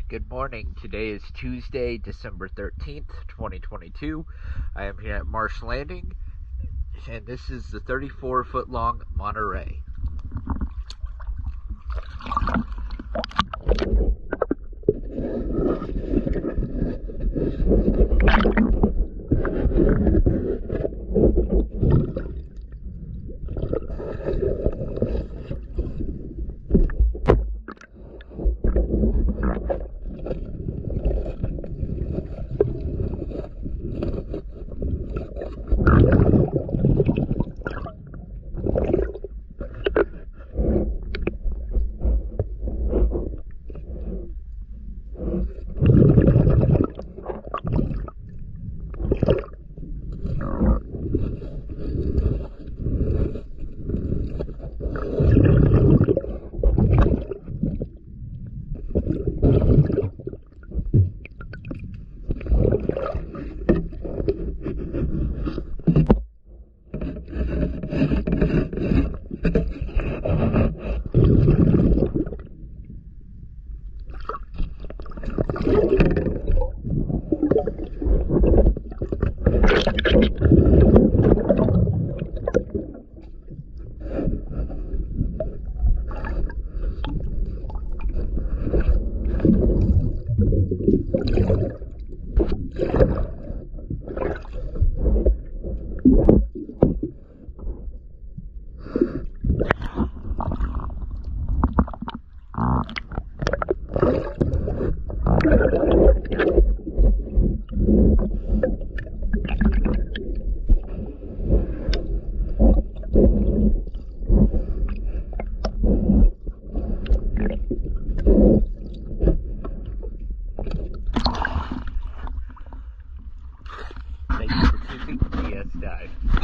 Good morning. Today is Tuesday, December 13th, 2022. I am here at Marsh Landing, and this is the 34-foot long Monterey. Thank you for choosing GS Dive.